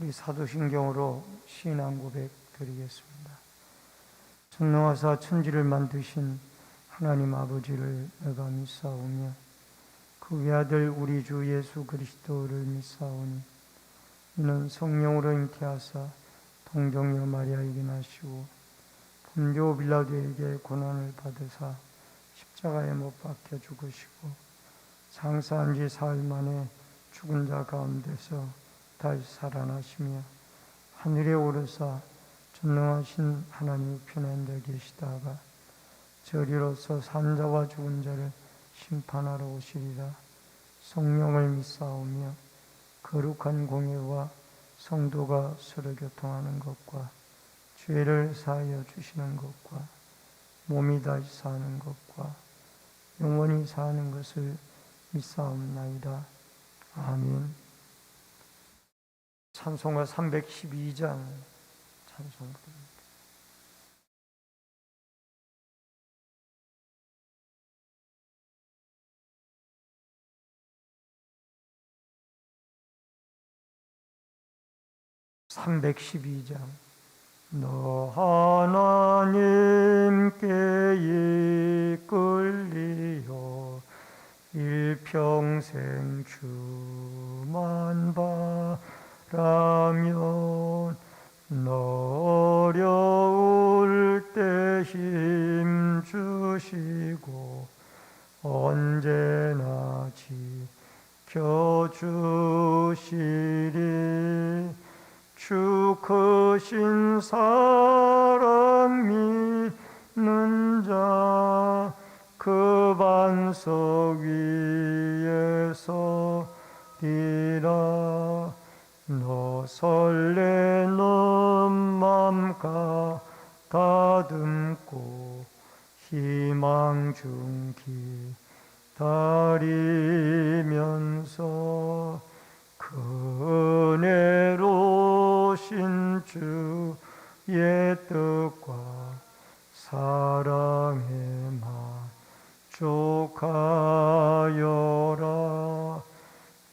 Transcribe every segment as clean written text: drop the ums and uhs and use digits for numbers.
우리 사도신경으로 신앙 고백 드리겠습니다. 전능하사 천지를 만드신 하나님 아버지를 내가 믿사오며 그 외아들 우리 주 예수 그리스도를 믿사오니 이는 성령으로 잉태하사 동정녀 마리아에게 나시고 본교 빌라도에게 고난을 받으사 십자가에 못 박혀 죽으시고 장사한 지 사흘 만에 죽은 자 가운데서 다시 살아나시며 하늘에 오르사 전능하신 하나님 우편에 앉아 계시다가 저리로서 산자와 죽은 자를 심판하러 오시리라. 성령을 믿사오며 거룩한 공예와 성도가 서로 교통하는 것과 죄를 사하여 주시는 것과 몸이 다시 사는 것과 영원히 사는 것을 믿사옵나이다. 아멘. 찬송가 312장 찬송 부릅니다. (312장) 너 하나님께 이끌리어 일평생 주만 바라면 너 어려울 때 힘 주시고 언제나 지켜주시리. 주 크신 사랑 믿는 자 그 반석 위에서 서리라. 너 설레는 맘 가다듬고 희망 중 기다리면서 그 은혜로우신 주의 뜻과 사랑에 만족하여라.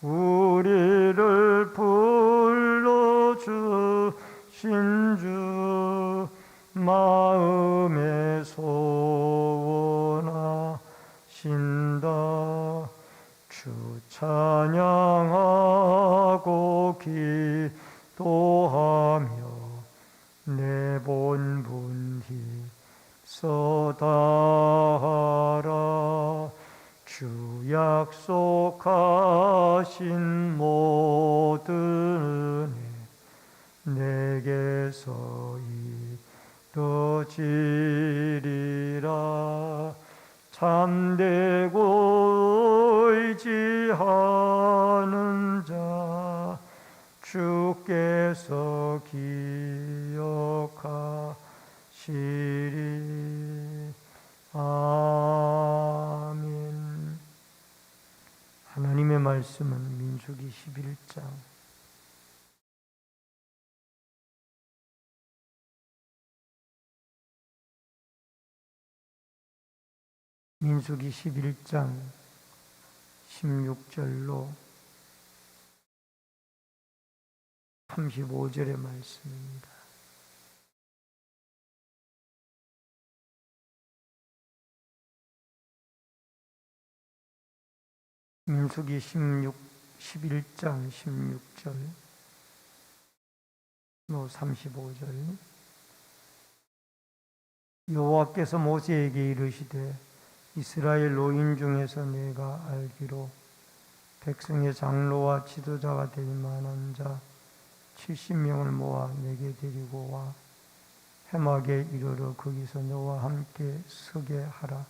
우리를 불러주신 주 마음에 소원하신다. 주 찬양하고 기도하며 내 본분 힘써 다하라. 주 약속하신 모든 은혜 내게서 이루어지리라. 참되고 의지하는 자 주께서 기억하시리. 아멘. 하나님의 말씀은 민수기 11장 민수기 11장 16절로 35절의 말씀입니다. 민수기 11장 16절 35절. 여호와께서 모세에게 이르시되 이스라엘 노인 중에서 내가 알기로 백성의 장로와 지도자가 될 만한 자 70명을 모아 내게 데리고 와 해막에 이르러 거기서 너와 함께 서게 하라.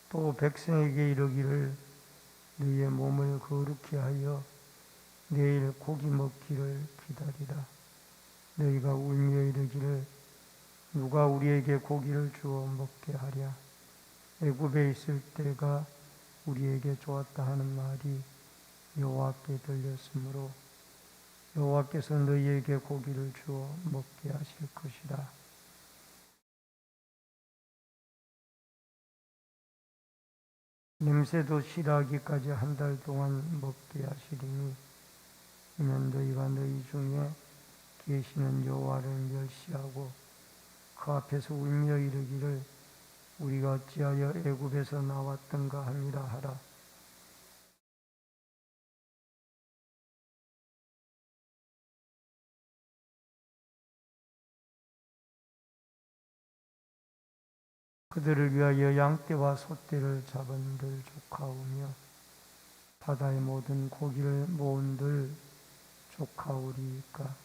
또 백성에게 이르기를 너희의 몸을 거룩히 하여 내일 고기 먹기를 기다리라. 너희가 울며 이르기를 누가 우리에게 고기를 주어 먹게 하랴. 애굽에 있을 때가 우리에게 좋았다 하는 말이 여호와께 들렸으므로 여호와께서 너희에게 고기를 주어 먹게 하실 것이라. 냄새도 싫어하기까지 한 달 동안 먹게 하시리니 이는 너희가 너희 중에 계시는 여호와를 멸시하고 그 앞에서 울며 이르기를 우리가 어찌하여 애굽에서 나왔던가 함이라 하라. 그들을 위하여 양떼와 소떼를 잡은들 조카오며 바다의 모든 고기를 모은들 조카오리이까.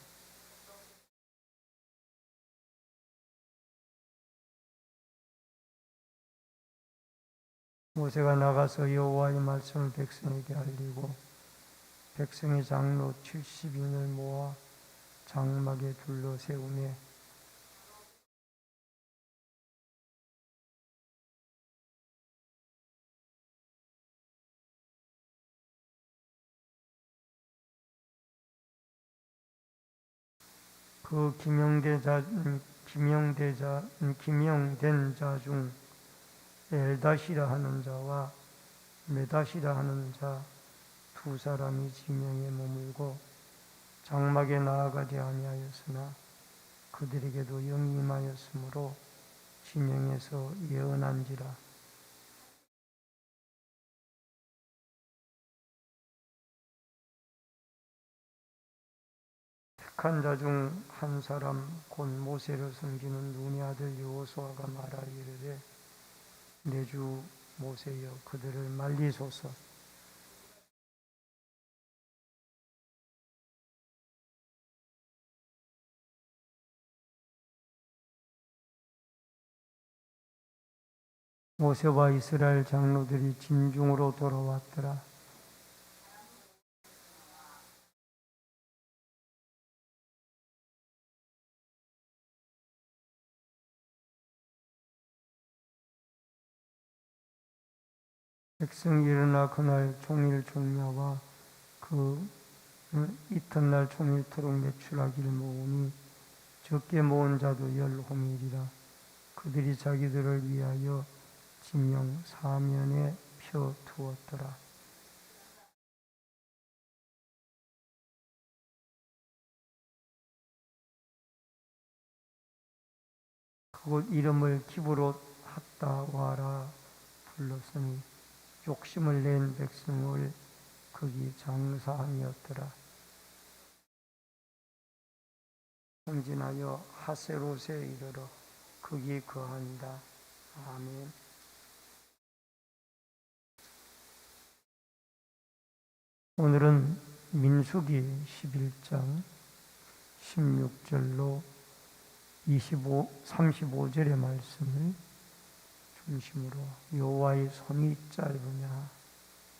모세가 나가서 여호와의 말씀을 백성에게 알리고 백성의 장로 70인을 모아 장막에 둘러 세우매 그 기명된 자 중 엘다시라 하는 자와 메다시라 하는 자 두 사람이 지명에 머물고 장막에 나아가지 아니하였으나 그들에게도 영이 임하였으므로 진영에서 예언한지라. 택한 자 중 한 사람 곧 모세를 섬기는 눈의 아들 여호수아가 말하 이르되 내 주 모세여 그들을 말리소서. 모세와 이스라엘 장로들이 진중으로 돌아왔더라. 백성이 일어나 그날 종일 종려와 그 이튿날 종일토록 매출하기를 모으니 적게 모은 자도 10호밀이라. 그들이 자기들을 위하여 진영 사면에 펴 두었더라. 그곳 이름을 기브롯 핫다와라 불렀으니 욕심을 낸 백성을 거기 장사함이었더라. 행진하여 하세롯에 이르러 거기 거한다. 아멘. 오늘은 민수기 11장 16절로 35절의 말씀을 중심으로 여호와의 손이 짧으냐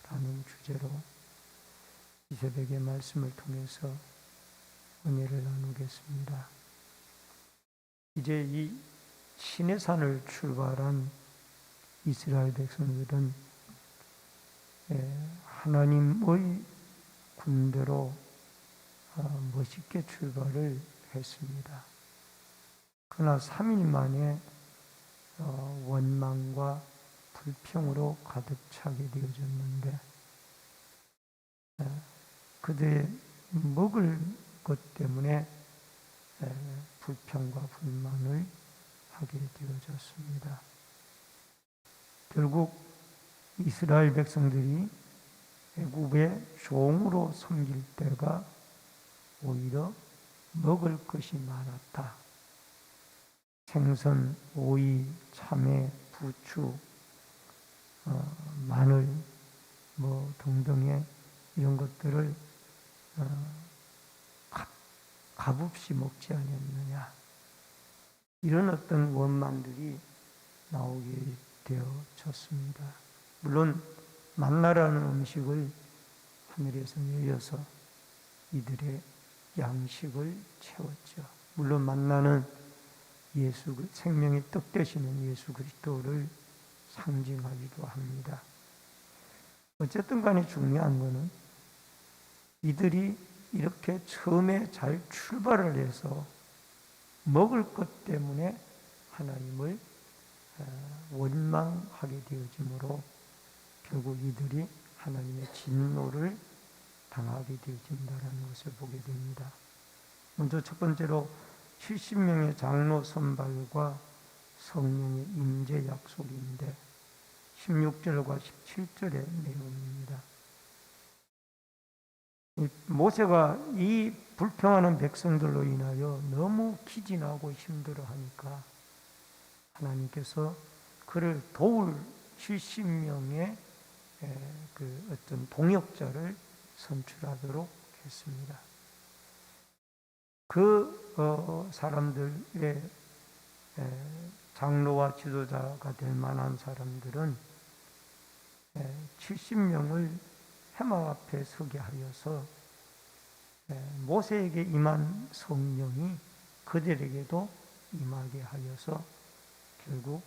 라는 주제로 이 새벽의 말씀을 통해서 은혜를 나누겠습니다. 이제 이 시내산을 출발한 이스라엘 백성들은 하나님의 군대로 멋있게 출발을 했습니다. 그러나 3일 만에 원망과 불평으로 가득 차게 되어졌는데 그들의 먹을 것 때문에 불평과 불만을 하게 되어졌습니다. 결국 이스라엘 백성들이 애굽의 종으로 섬길 때가 오히려 먹을 것이 많았다. 생선, 오이, 참외, 부추, 마늘 등등의 이런 것들을 값없이 먹지 않았느냐. 이런 어떤 원망들이 나오게 되어졌습니다. 물론 만나라는 음식을 하늘에서 내려서 이들의 양식을 채웠죠. 물론 만나는 생명의 떡 되시는 예수 그리스도를 상징하기도 합니다. 어쨌든 간에 중요한 것은 이들이 이렇게 처음에 잘 출발을 해서 먹을 것 때문에 하나님을 원망하게 되어지므로 결국 이들이 하나님의 진노를 당하게 되어진다는 것을 보게 됩니다. 먼저 첫 번째로 70명의 장로 선발과 성령의 임재 약속인데 16절과 17절의 내용입니다. 모세가 이 불평하는 백성들로 인하여 너무 기진하고 힘들어하니까 하나님께서 그를 도울 70명의 그 어떤 동역자를 선출하도록 했습니다. 그 사람들의 장로와 지도자가 될 만한 사람들은 70명을 해막 앞에 서게 하여서 모세에게 임한 성령이 그들에게도 임하게 하여서 결국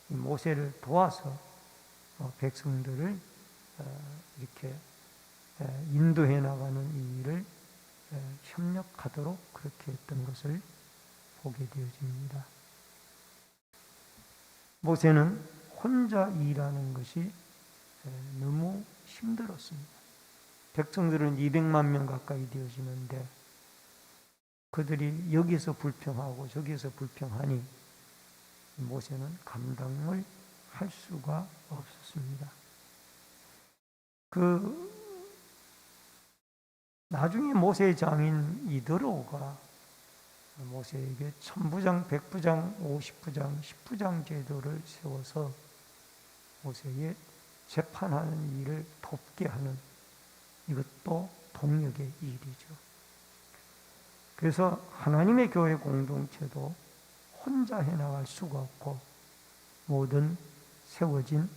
모세를 도와서 백성들을 이렇게 인도해 나가는 이 일을 협력하도록 그렇게 했던 것을 보게 되어집니다. 모세는 혼자 일하는 것이 너무 힘들었습니다. 백성들은 200만 명 가까이 되어지는데 그들이 여기서 불평하고 저기서 불평하니 모세는 감당을 할 수가 없었습니다. 나중에 모세의 장인 이드로가 모세에게 1000부장, 100부장, 50부장, 10부장 제도를 세워서 모세의 재판하는 일을 돕게 하는 이것도 동력의 일이죠. 그래서 하나님의 교회 공동체도 혼자 해나갈 수가 없고 모든 세워진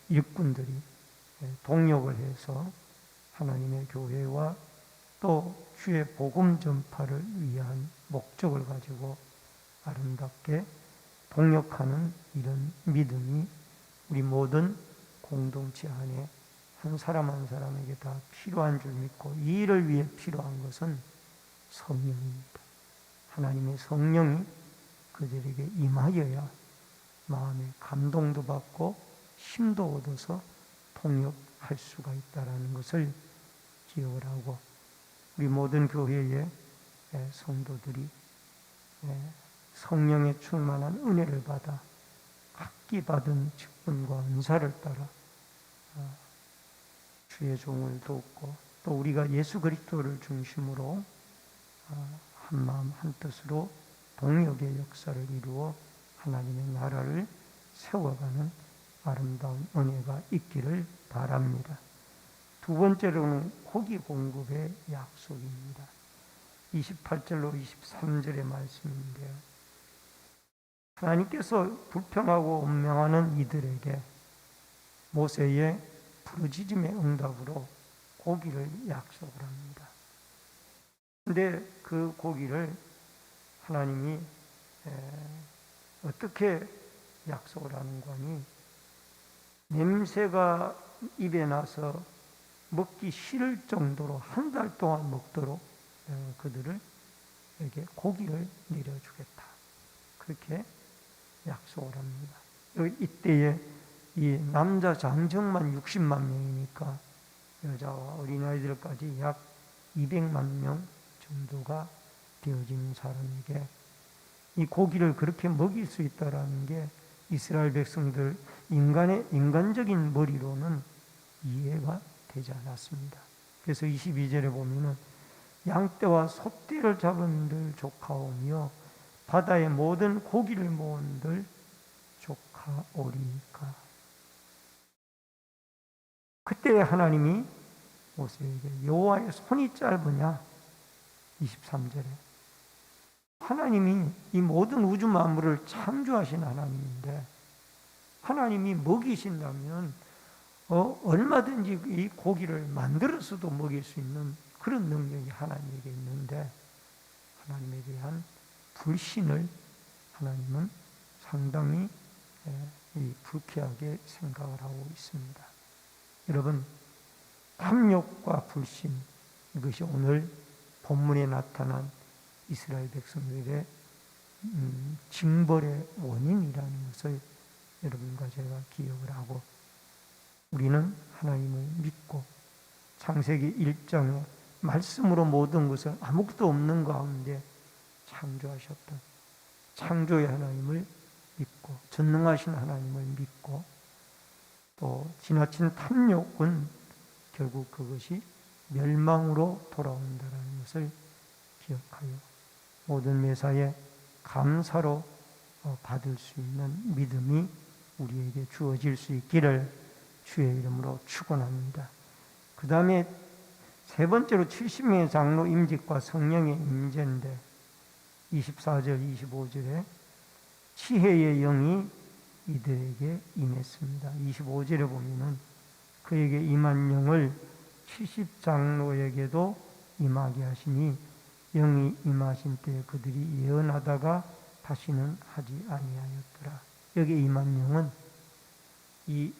일꾼들이 동력을 해서 하나님의 교회와 또 주의 복음 전파를 위한 목적을 가지고 아름답게 동력하는 이런 믿음이 우리 모든 공동체 안에 한 사람 한 사람에게 다 필요한 줄 믿고 이 일을 위해 필요한 것은 성령입니다. 하나님의 성령이 그들에게 임하여야 마음에 감동도 받고 힘도 얻어서 통역할 수가 있다는 것을 기억을 하고 우리 모든 교회의 성도들이 성령에 충만한 은혜를 받아 각기 받은 직분과 은사를 따라 주의 종을 돕고 또 우리가 예수 그리스도를 중심으로 한 마음 한 뜻으로 동역의 역사를 이루어 하나님의 나라를 세워가는 아름다운 은혜가 있기를 바랍니다. 두 번째로는 고기 공급의 약속입니다. 28절로 23절의 말씀인데요. 하나님께서 불평하고 원망하는 이들에게 모세의 부르짖음의 응답으로 고기를 약속을 합니다. 그런데 그 고기를 하나님이 어떻게 약속을 하는 거니? 냄새가 입에 나서 먹기 싫을 정도로 한 달 동안 먹도록 그들에게 고기를 내려주겠다. 그렇게 약속을 합니다. 이때에 이 남자 장정만 60만 명이니까 여자와 어린아이들까지 약 200만 명 정도가 되어진 사람에게 이 고기를 그렇게 먹일 수 있다라는 게 이스라엘 백성들 인간적인 머리로는 이해가 되지 않았습니다. 그래서 22절에 보면은 양떼와 소떼를 잡은들 조카오며 바다의 모든 고기를 모은들 조카오리니까. 그때 하나님이 모세에게 여호와의 손이 짧으냐? 23절에 하나님이 이 모든 우주 만물을 창조하신 하나님인데 하나님이 먹이신다면 얼마든지 이 고기를 만들어서도 먹일 수 있는 그런 능력이 하나님에게 있는데 하나님에 대한 불신을 하나님은 상당히 불쾌하게 생각을 하고 있습니다. 여러분, 탐욕과 불신, 이것이 오늘 본문에 나타난 이스라엘 백성들의 징벌의 원인이라는 것을 여러분과 제가 기억을 하고 우리는 하나님을 믿고 창세기 1장에 말씀으로 모든 것을 아무것도 없는 가운데 창조하셨던 창조의 하나님을 믿고 전능하신 하나님을 믿고 또 지나친 탐욕은 결국 그것이 멸망으로 돌아온다는 것을 기억하여 모든 매사에 감사로 받을 수 있는 믿음이 우리에게 주어질 수 있기를 주의 이름으로 축원합니다. 그 다음에 세 번째로 70명의 장로 임직과 성령의 임재인데 24절 25절에 지혜의 영이 이들에게 임했습니다. 25절에 보면은 그에게 임한 영을 70장로에게도 임하게 하시니 영이 임하신 때 그들이 예언하다가 다시는 하지 아니하였더라. 여기 임한 영은 이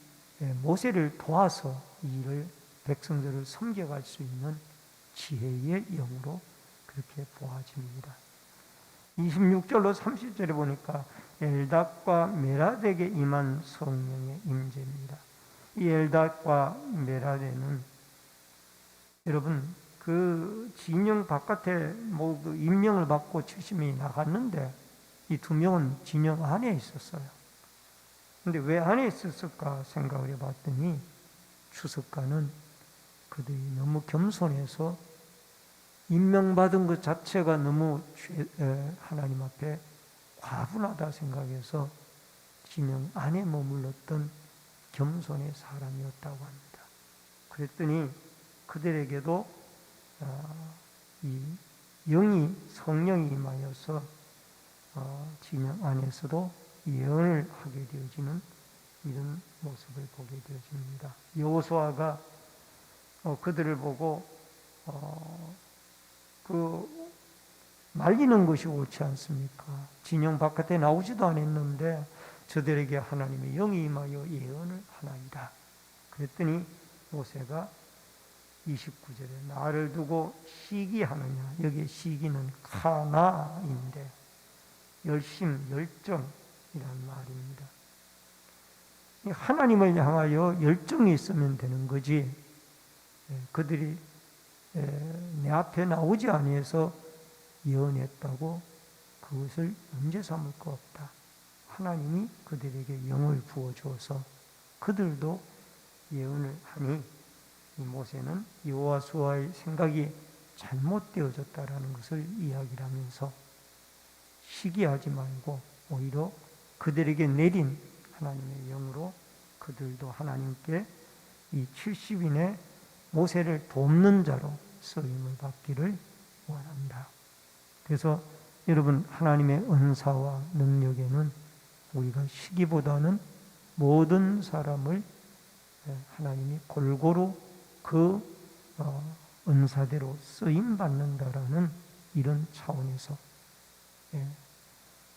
모세를 도와서 이 일을 백성들을 섬겨갈 수 있는 지혜의 영으로 그렇게 보아집니다. 26절로 30절에 보니까 엘닷과 메라덱에 임한 성령의 임재입니다. 이 엘닷과 메라덱은 여러분 그 진영 바깥에 모두 임명을 받고 70명이 나갔는데 이 두 명은 진영 안에 있었어요. 근데 왜 안에 있었을까 생각을 해봤더니 추석가는 그들이 너무 겸손해서 임명받은 것 자체가 너무 하나님 앞에 과분하다 생각해서 진영 안에 머물렀던 겸손의 사람이었다고 합니다. 그랬더니 그들에게도 이 영이 성령이 임하여서 진영 안에서도 예언을 하게 되어지는 이런 모습을 보게 되어집니다. 여호수아가 그들을 보고 말리는 것이 옳지 않습니까? 진영 바깥에 나오지도 않았는데 저들에게 하나님의 영이 임하여 예언을 하나이다. 그랬더니 모세가 29절에 나를 두고 시기하느냐. 여기에 시기는 카나인데 열심, 열정이라는 말입니다. 하나님을 향하여 열정이 있으면 되는 거지 그들이 내 앞에 나오지 아니해서 예언했다고 그것을 문제 삼을 거 없다. 하나님이 그들에게 영을 부어주어서 그들도 예언을 하니 이 모세는 여호수아의 생각이 잘못되어졌다라는 것을 이야기를 하면서 시기하지 말고 오히려 그들에게 내린 하나님의 영으로 그들도 하나님께 이 70인의 모세를 돕는 자로 쓰임을 받기를 원한다. 그래서 여러분 하나님의 은사와 능력에는 우리가 시기보다는 모든 사람을 하나님이 골고루 그 은사대로 쓰임 받는다라는 이런 차원에서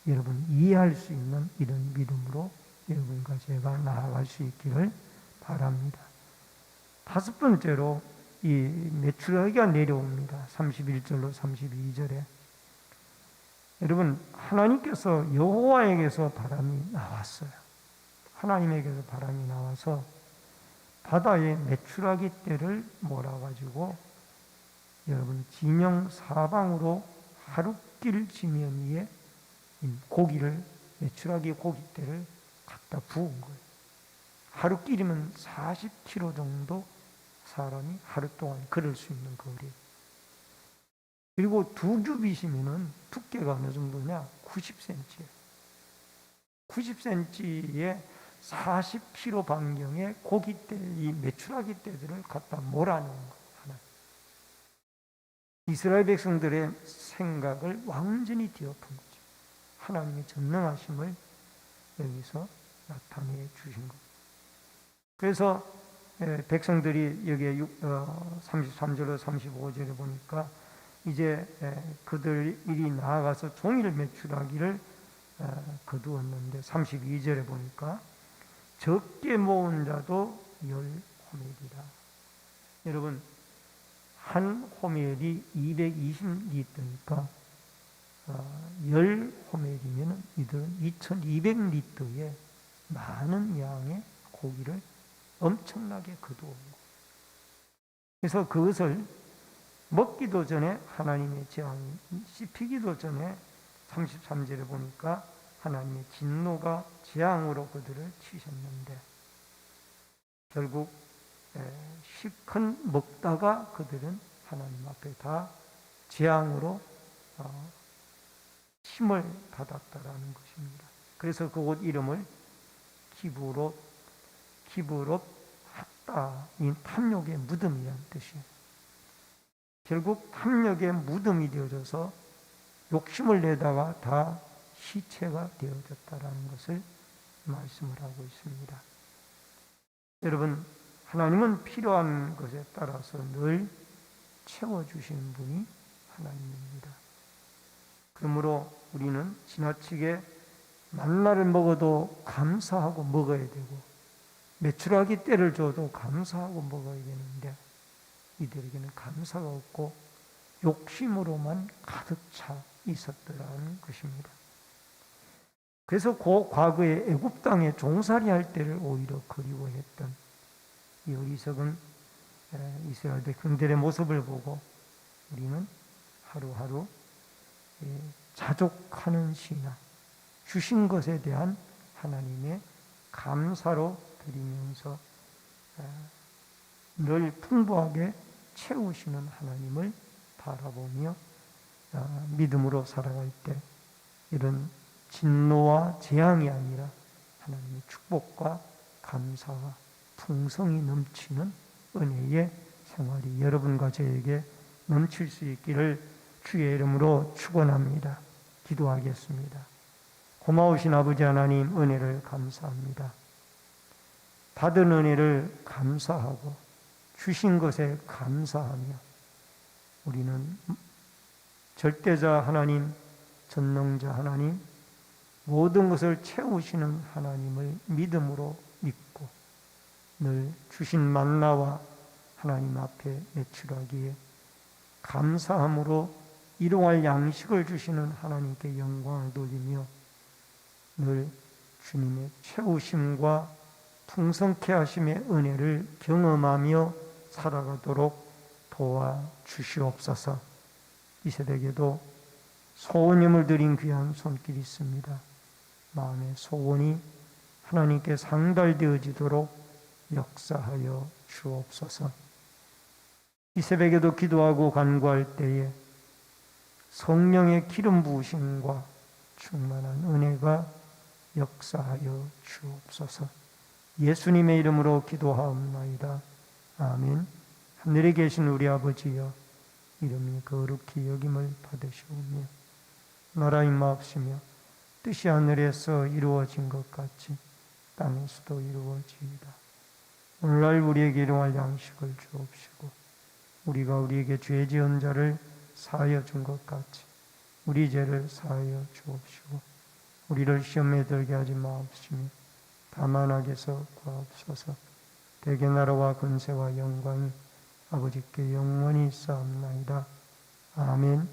여러분 이해할 수 있는 이런 믿음으로 여러분과 제가 나아갈 수 있기를 바랍니다. 다섯 번째로 이 메추라기가 내려옵니다. 31절로 32절에 여러분 하나님께서 여호와에게서 바람이 나왔어요. 하나님에게서 바람이 나와서 바다에 메추라기 떼를 몰아가지고 여러분 진영 사방으로 하룻길 지면 위에 고기를 메추라기 고깃대를 갖다 부은 거예요. 하룻길이면 40km 정도 사람이 하루 동안 걸을 수 있는 거리. 그리고 두 규빗이면은 두께가 어느 정도냐? 90cm예요. 90cm에 40km 반경의 고깃대, 이 메추라기 떼들을 갖다 몰아넣은 거예요. 이스라엘 백성들의 생각을 완전히 뒤엎은 거죠. 하나님의 전능하심을 여기서 나타내 주신 거예요. 그래서 백성들이 여기에 33절로 35절에 보니까 이제 그들이 나아가서 종일 메추라기를 거두었는데 32절에 보니까 적게 모은 자도 10호멜이라. 여러분 한 호멜이 220리터니까 10호멜이면 이들은 2200리터의 많은 양의 고기를 엄청나게 거두어 온 거예요. 그래서 그것을 먹기도 전에 하나님의 재앙이 씹히기도 전에 33절에 보니까 하나님의 진노가 재앙으로 그들을 치셨는데 결국 실컷 먹다가 그들은 하나님 앞에 다 재앙으로 힘을 받았다라는 것입니다. 그래서 그 옷 이름을 기브롯 핫다, 이 탐욕의 무덤이라는 뜻이에요. 결국 탐욕의 무덤이 되어져서 욕심을 내다가 다 시체가 되어졌다라는 것을 말씀을 하고 있습니다. 여러분, 하나님은 필요한 것에 따라서 늘 채워주시는 분이 하나님입니다. 그러므로 우리는 지나치게 만나를 먹어도 감사하고 먹어야 되고 메추라기 떼를 줘도 감사하고 먹어야 되는데 이들에게는 감사가 없고 욕심으로만 가득 차 있었더라는 것입니다. 그래서 과거에 애굽 땅에 종살이할 때를 오히려 그리워했던 이 어리석은 이스라엘 백성들의 모습을 보고 우리는 하루하루 자족하는 신앙, 주신 것에 대한 하나님의 감사로 드리면서 늘 풍부하게 채우시는 하나님을 바라보며 믿음으로 살아갈 때 이런 진노와 재앙이 아니라 하나님의 축복과 감사와 풍성이 넘치는 은혜의 생활이 여러분과 저에게 넘칠 수 있기를 주의 이름으로 축원합니다. 기도하겠습니다. 고마우신 아버지 하나님, 은혜를 감사합니다. 받은 은혜를 감사하고 주신 것에 감사하며 우리는 절대자 하나님, 전능자 하나님, 모든 것을 채우시는 하나님을 믿음으로 믿고 늘 주신 만나와 하나님 앞에 매출하기에 감사함으로 일용할 양식을 주시는 하나님께 영광을 돌리며 늘 주님의 채우심과 풍성케 하심의 은혜를 경험하며 살아가도록 도와주시옵소서. 이 새벽에도 소원임을 드린 귀한 손길이 있습니다. 마음의 소원이 하나님께 상달되어지도록 역사하여 주옵소서. 이 새벽에도 기도하고 간구할 때에 성령의 기름 부으심과 충만한 은혜가 역사하여 주옵소서. 예수님의 이름으로 기도하옵나이다. 아멘. 하늘에 계신 우리 아버지여, 이름이 거룩히 여김을 받으시오며 나라 임하옵시며 뜻이 하늘에서 이루어진 것 같이 땅에서도 이루어지이다. 오늘날 우리에게 일용할 양식을 주옵시고 우리가 우리에게 죄 지은 자를 사하여 준 것 같이 우리 죄를 사하여 주옵시고 우리를 시험에 들게 하지 마옵시며 다만 악에서 구하옵소서. 대개 나라와 권세와 영광이 아버지께 영원히 있사옵나이다. 아멘.